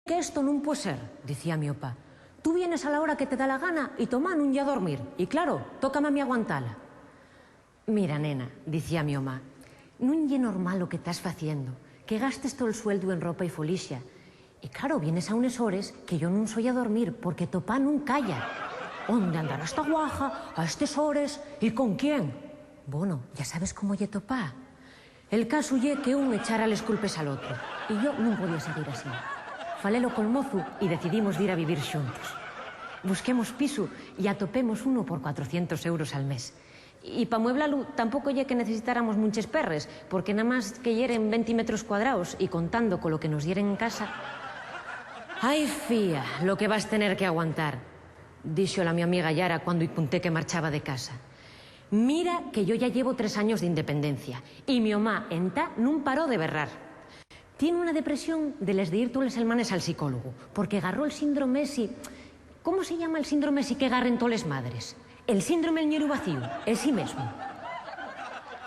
Que esto non puede ser, dicía mi opá. Tú vienes a la hora que te da la gana y toma nun ya dormir. Y claro, tócame a mi aguantala. Mira, nena, dicía mi omá, non lle normal o que estás faciendo, que gastes todo el sueldo en ropa y folixa. Y claro, vienes a unes hores que yo non soy a dormir, porque topá non calla. ¿Onde andará esta guaja, a estes hores, y con quién? Bueno, ya sabes cómo lle topá. El caso lle que un echara les culpes al otro, y yo non podía seguir así. Falélo col mozu y decidimos de ir a vivir xuntos. Busquemos piso y atopemos uno por 400 euros al mes. Y pa mueblalu tampouco lle que necesitáramos munches perres, porque nada más que yeren 20 metros cuadrados y contando con lo que nos dieren en casa... Ai, fía, lo que vas tener que aguantar, dixo la mi amiga Yara cuando conté que marchaba de casa. Mira que yo ya llevo 3 años de independencia y mi omá entá non paró de berrar. Tiene una depresión de les de ir todos les semanas al psicólogo, porque agarró el síndrome ese... ¿Cómo se llama el síndrome ese que agarren todas les madres? El síndrome del ñero vacío, ese mismo.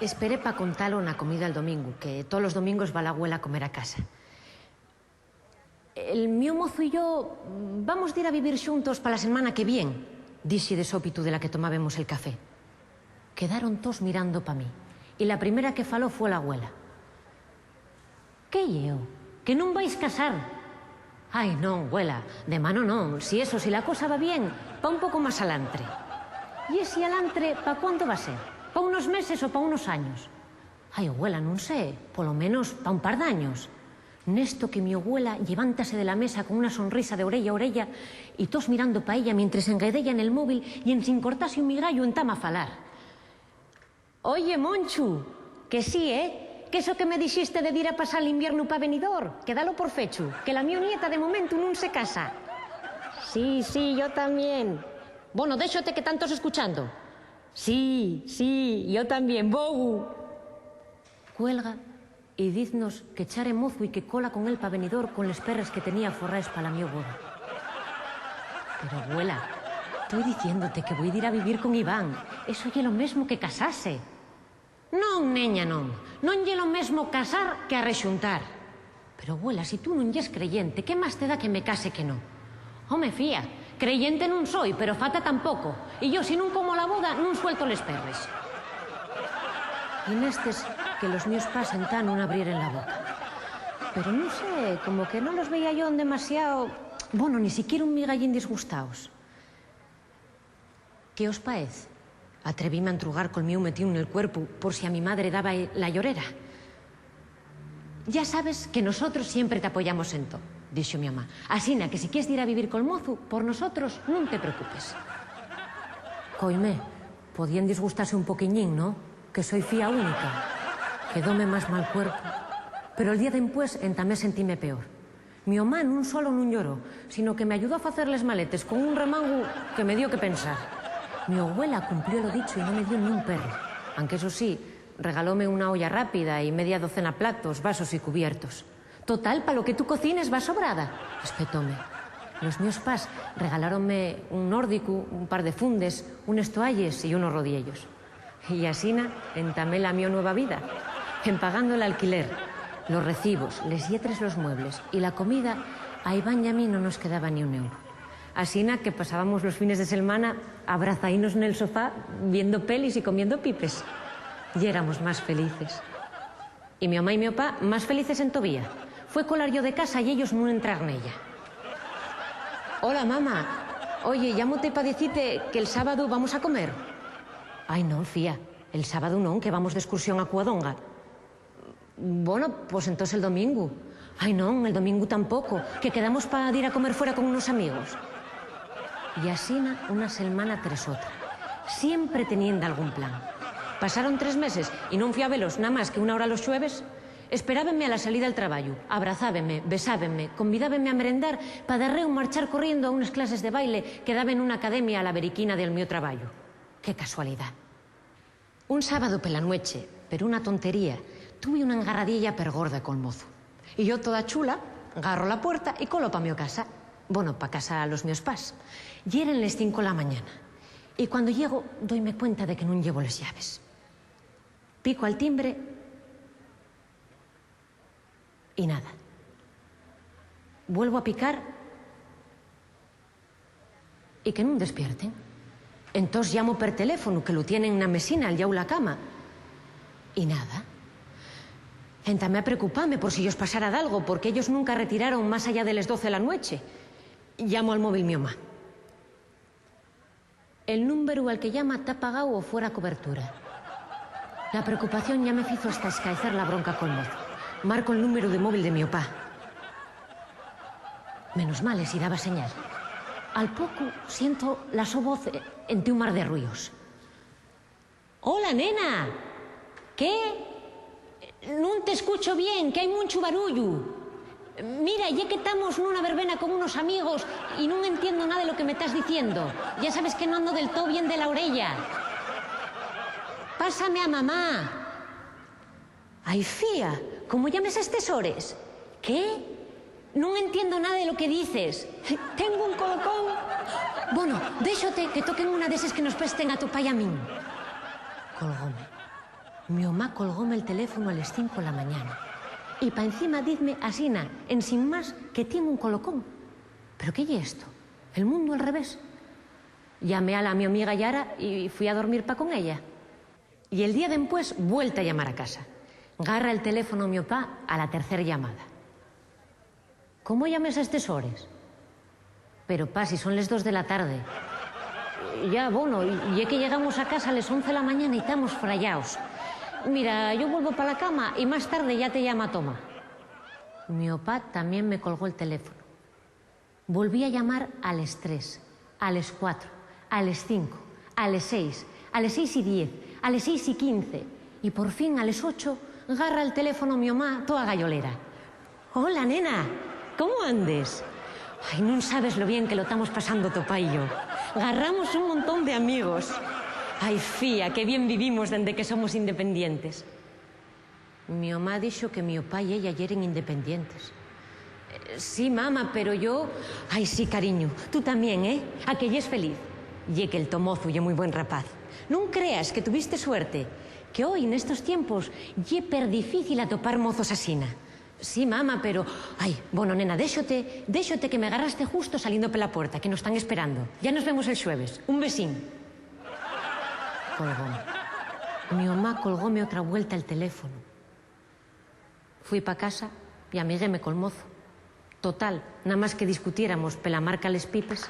Esperé pa contalo na comida el domingo, que todos los domingos va la abuela a comer a casa. El mío mozo y yo vamos de ir a vivir xuntos pa la semana que viene, dixi de sópitu de la que tomábamos el café. Quedaron todos mirando pa mí, y la primera que faló fue la abuela. ¿Qué lleo? Que non vais casar? Ai, non, abuela, de mano non. Si la cosa va bien, pa un pouco máis alantre. E ese alantre, pa cuánto va ser? Pa unos meses ou pa unos años? Ai, abuela, non sé, polo menos pa un par de años. Nesto que mi abuela levántase de la mesa con una sonrisa de orella a orella y todos mirando pa ella mientras enguedella en el móvil y en sin cortarse un migallo entama a falar. Oye, Monchu, que sí, Que eso que me dijiste de ir a pasar el invierno pa Benidorm, que dalo por fecho, que la mi nieta de momento non se casa. Sí, yo también. Bueno, déxote que tantos escuchando. Sí, yo también, bogu. Cuelga y diznos que echare mozo y que cola con él pa Benidorm con les perres que tenía forraes pa la mi boda. Pero, abuela, estoy diciéndote que voy a ir a vivir con Iván. Eso ye lo mesmo que casarse. Non, neña, non. Non lle lo mesmo casar que arrexuntar. Pero, abuela, si tú non lles creyente, que máis te dá que me case que non? Home, fía, creyente non soy, pero fata tampouco. E yo, si non como la boda, non suelto les perres. E nestes que los míos pas entán non abriren la boca. Pero non sé, como que non los veía yo demasiado... Bueno, ni siquiera un migallín disgustaos. ¿Qué os paez? Atrevíme a entrugar col mío metido en el cuerpo por si a mi madre daba la llorera. Ya sabes que nosotros siempre te apoyamos en todo, dixo mi mamá. Asina que si quieres ir a vivir col mozu, por nosotros non te preocupes. Coime, podían disgustarse un poquiñín, ¿no? Que soy fía única. Quedóme más mal cuerpo. Pero el día dempués entamé sentíme peor. Mi mamá non solo non lloró, sino que me ayudó a facerles maletes con un remango que me dio que pensar. Mi abuela cumplió lo dicho y no me dio ni un perro. Aunque eso sí, regalóme una olla rápida y media docena platos, vasos y cubiertos. Total, para lo que tú cocines va sobrada, respetóme. Los míos pas regaláronme un nórdico, un par de fundes, unes toalles y unos rodiellos. Y asina entamé la mi nueva vida, en pagando el alquiler, los recibos, les yetres los muebles y la comida, a Iván y a mí no nos quedaba ni un euro. Asina que pasábamos los fines de semana abrazaínos en el sofá, viendo pelis y comiendo pipes. Y éramos más felices. Y mi mamá y mi papá más felices en todavía. Fue colar yo de casa y ellos no entrar en ella. Hola, mamá. Oye, llámote para decirte que el sábado vamos a comer. Ay, no, fía. El sábado no, que vamos de excursión a Cuadonga. Bueno, pues entonces el domingo. Ay, no, el domingo tampoco, que quedamos para ir a comer fuera con unos amigos. Y asina una semana tras otra, siempre teniendo algún plan. Pasaron 3 meses y non fui a velos nada más que una hora los xueves. Esperábenme a la salida del traballo, abrazábenme, besábenme, convidábenme a merendar para darreu marchar corriendo a unas clases de baile que daban en una academia a la veriquina del mío traballo. Qué casualidad. Un sábado pela nueche, pero una tontería, tuve una engarradilla pergorda col mozo. Y yo toda chula, agarro la puerta y colo pa mi casa. Bueno, pa casa a los míos pas. Y eran les 5 de la mañana. Y cuando llego, doyme cuenta de que non llevo les llaves. Pico al timbre y nada. vuelvo a picar y que non despierten. Entós llamo per teléfono, que lo tienen na mesina al llau la cama. Y nada. Entamé a preocuparme por si ellos pasara de algo, porque ellos nunca retiraron más allá de las 12 de la noche. Llamo al móvil mi mamá. El número al que llama está apagado o fuera cobertura. La preocupación ya me hizo hasta escaecer la bronca con mozo. Marco el número de móvil de mi papá. Menos mal, si daba señal. Al poco siento la su voz entre un mar de ruidos. Hola, nena. ¿Qué? No te escucho bien, que hay mucho barullo. Mira, ya que estamos en una verbena con unos amigos y no entiendo nada de lo que me estás diciendo. Ya sabes que no ando del todo bien de la orella. Pásame a mamá. Ay, fía, ¿cómo llames a estes hores? ¿Qué? No entiendo nada de lo que dices. Tengo un colocón. Bueno, déxate que toquen una de esas que nos presten a tu pai a min. Colgóme. Mi mamá colgóme el teléfono a las 5 de la mañana. Y pa encima dizme asina, en sin más, que tiene un colocón. ¿Pero qué es esto? ¿El mundo al revés? Llamé a mi amiga Yara y fui a dormir pa con ella. Y el día después, vuelta a llamar a casa. Garra el teléfono mi papá a la tercera llamada. ¿Cómo llames a estes hores? Pero pa, si son las 2 de la tarde. Ya, bueno, y es que llegamos a casa a las 11 de la mañana y estamos frayaos. Mira, yo vuelvo para la cama y más tarde ya te llama Toma. Mi papá también me colgó el teléfono. Volví a llamar a las 3, a las 4, a las 5, a las 6, a las 6 y 10, a las 6 y 15 y por fin a las 8 agarra el teléfono mi mamá toda gallolera. Hola, nena, ¿cómo andes? Ay, no sabes lo bien que lo estamos pasando Topa y yo. Agarramos un montón de amigos. Ay, fía, qué bien vivimos desde que somos independientes. Mi mamá dijo que mi papá y ella ya eran independientes. Sí, mamá, pero yo... Ay, sí, cariño, tú también, ¿eh? A que ya es feliz. Y que el Tomozu ya muy buen rapaz. No creas que tuviste suerte, que hoy, en estos tiempos, ya per difícil atopar mozos asina. Sí, mamá, pero... Ay, bueno, nena, déxote que me agarraste justo saliendo por la puerta, que nos están esperando. Ya nos vemos el jueves. Un besín. Colgóme. Mi mamá colgóme otra vuelta el teléfono. Fui pa casa y amiguéme col mozo. Total, nada más que discutiéramos pela marca les pipes.